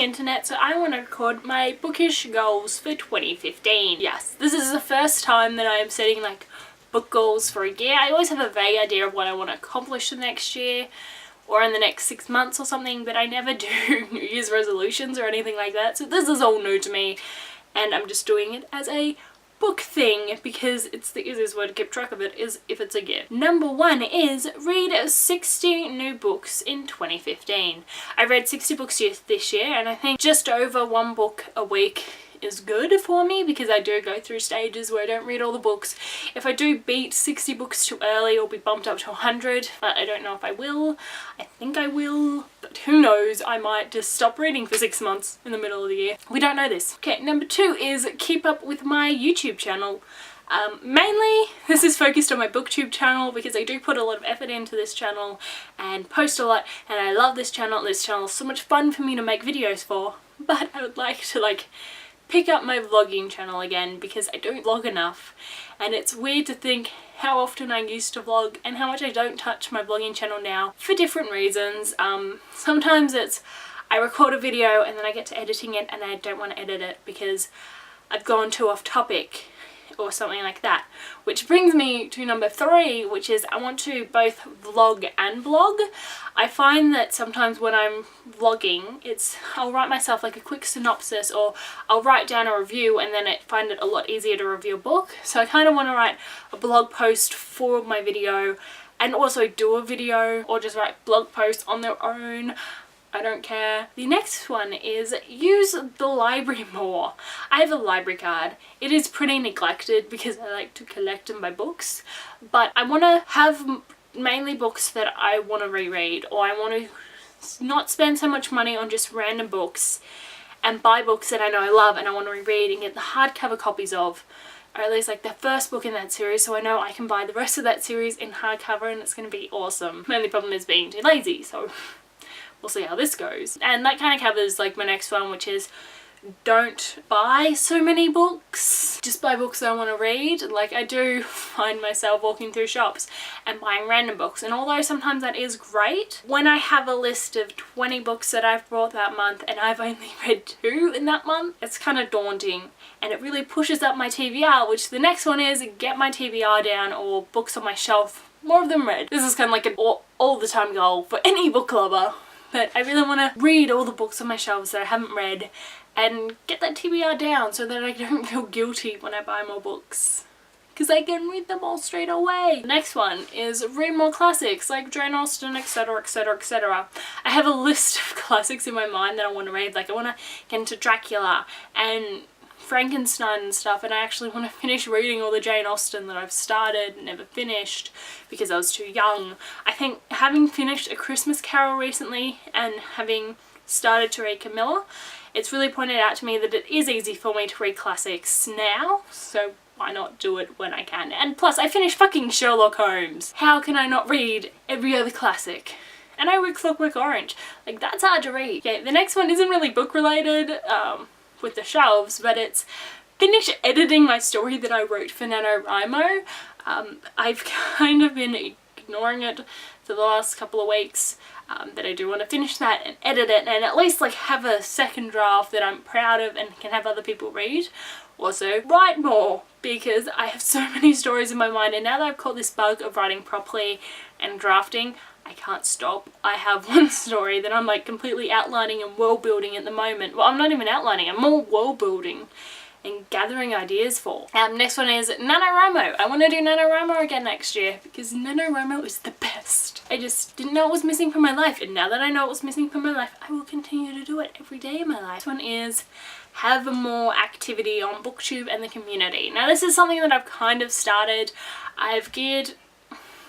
internet, so I want to record my bookish goals for 2015. Yes, this is the first time that I am setting like book goals for a year. I always have a vague idea of what I want to accomplish the next year or in the next 6 months or something, but I never do New Year's resolutions or anything like that, so this is all new to me and I'm just doing it as a book thing because it's the easiest way to keep track of it is if it's a gift. Number 1 is read 60 new books in 2015. I read 60 books this year and I think just over 1 book a week is good for me because I do go through stages where I don't read all the books. If I do beat 60 books too early, I'll be bumped up to 100, but I don't know if I will. I think I will, but who knows, I might just stop reading for 6 months in the middle of the year. We don't know this. Okay, number 2 is keep up with my YouTube channel. Mainly this is focused on my booktube channel because I do put a lot of effort into this channel and post a lot, and I love this channel. This channel is so much fun for me to make videos for, but I would like to pick up my vlogging channel again because I don't vlog enough, and it's weird to think how often I used to vlog and how much I don't touch my vlogging channel now for different reasons. Sometimes it's I record a video and then I get to editing it and I don't want to edit it because I've gone too off topic or something like that, which brings me to number 3, which is I want to both vlog and blog. I find that sometimes when I'm vlogging, I'll write myself like a quick synopsis or I'll write down a review and then I find it a lot easier to review a book. So I kind of want to write a blog post for my video and also do a video or just write blog posts on their own. I don't care. The next one is use the library more. I have a library card. It is pretty neglected because I like to collect and buy books, but I want to have mainly books that I want to reread, or I want to not spend so much money on just random books and buy books that I know I love and I want to reread and get the hardcover copies of, or at least like the first book in that series, so I know I can buy the rest of that series in hardcover and it's going to be awesome. My only problem is being too lazy, so we'll see how this goes. And that kind of covers like my next one, which is don't buy so many books. Just buy books that I want to read. Like, I do find myself walking through shops and buying random books, and although sometimes that is great, when I have a list of 20 books that I've bought that month and I've only read 2 in that month, it's kind of daunting and it really pushes up my TBR, which the next one is get my TBR down, or books on my shelf, more of them read. This is kind of like an all the time goal for any book lover. But I really want to read all the books on my shelves that I haven't read and get that TBR down so that I don't feel guilty when I buy more books, because I can read them all straight away. The next one is read more classics like Jane Austen, etc, etc, etc. I have a list of classics in my mind that I want to read. Like, I want to get into Dracula and Frankenstein and stuff, and I actually want to finish reading all the Jane Austen that I've started and never finished because I was too young. I think having finished A Christmas Carol recently and having started to read Camilla, it's really pointed out to me that it is easy for me to read classics now, so why not do it when I can? And plus, I finished fucking Sherlock Holmes. How can I not read every other classic? And I read Clockwork Orange. Like, that's hard to read. Okay, the next one isn't really book related, with the shelves, but it's finish editing my story that I wrote for NaNoWriMo. I've kind of been ignoring it for the last couple of weeks, that I do want to finish that and edit it and at least like have a second draft that I'm proud of and can have other people read. Also, write more because I have so many stories in my mind, and now that I've caught this bug of writing properly and drafting, I can't stop. I have one story that I'm like completely outlining and world building at the moment. Well, I'm not even outlining, I'm more world building and gathering ideas for. Next one is NaNoWriMo. I want to do NaNoWriMo again next year because NaNoWriMo is the best. I just didn't know it was missing from my life, and now that I know it was missing from my life, I will continue to do it every day in my life. This one is have more activity on BookTube and the community. Now, this is something that I've kind of started. I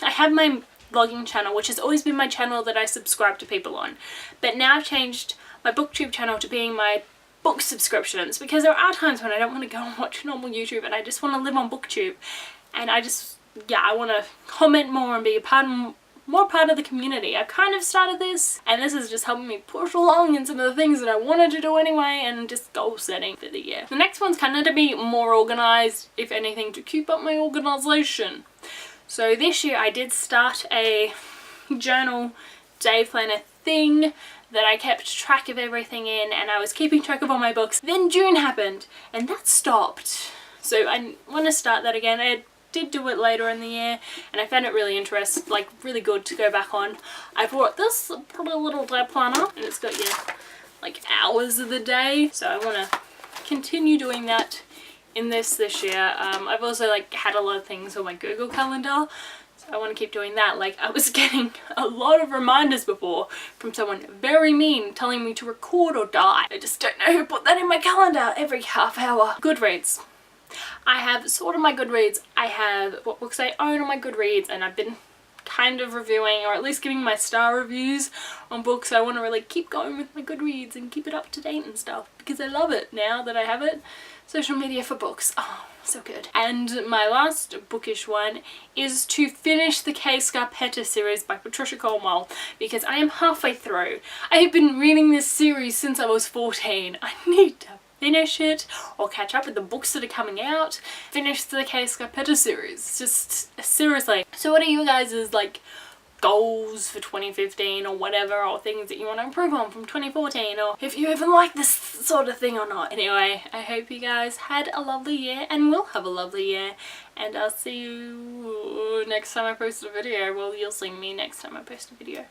have my vlogging channel, which has always been my channel that I subscribe to people on, but now I've changed my BookTube channel to being my book subscriptions, because there are times when I don't want to go and watch normal YouTube and I just want to live on BookTube, and I want to comment more and be more part of the community. I've kind of started this, and this is just helping me push along in some of the things that I wanted to do anyway, and just goal setting for the year. The next one's kind of to be more organized, if anything, to keep up my organization. So this year I did start a journal day planner thing that I kept track of everything in, and I was keeping track of all my books. Then June happened and that stopped. So I want to start that again. I did do it later in the year and I found it really interesting, like really good to go back on. I bought this pretty little day planner and it's got like hours of the day. So I want to continue doing that in this year. I've also like had a lot of things on my Google Calendar. I want to keep doing that. Like I was getting a lot of reminders before from someone very mean telling me to record or die. I just don't know who put that in my calendar every half hour. Goodreads. I have sorted my Goodreads. I have what books I own on my Goodreads and I've been kind of reviewing or at least giving my star reviews on books. I want to really keep going with my Goodreads and keep it up to date and stuff because I love it now that I have it. Social media for books. Oh, so good. And my last bookish one is to finish the Kay Scarpetta series by Patricia Cornwell because I am halfway through. I have been reading this series since I was 14. I need to finish it or catch up with the books that are coming out. Finish the Kay Scarpetta series. Just seriously. So what are you guys' like goals for 2015 or whatever, or things that you want to improve on from 2014, or if you even like this sort of thing or not? Anyway, I hope you guys had a lovely year and will have a lovely year, and I'll see you next time I post a video. Well, you'll see me next time I post a video.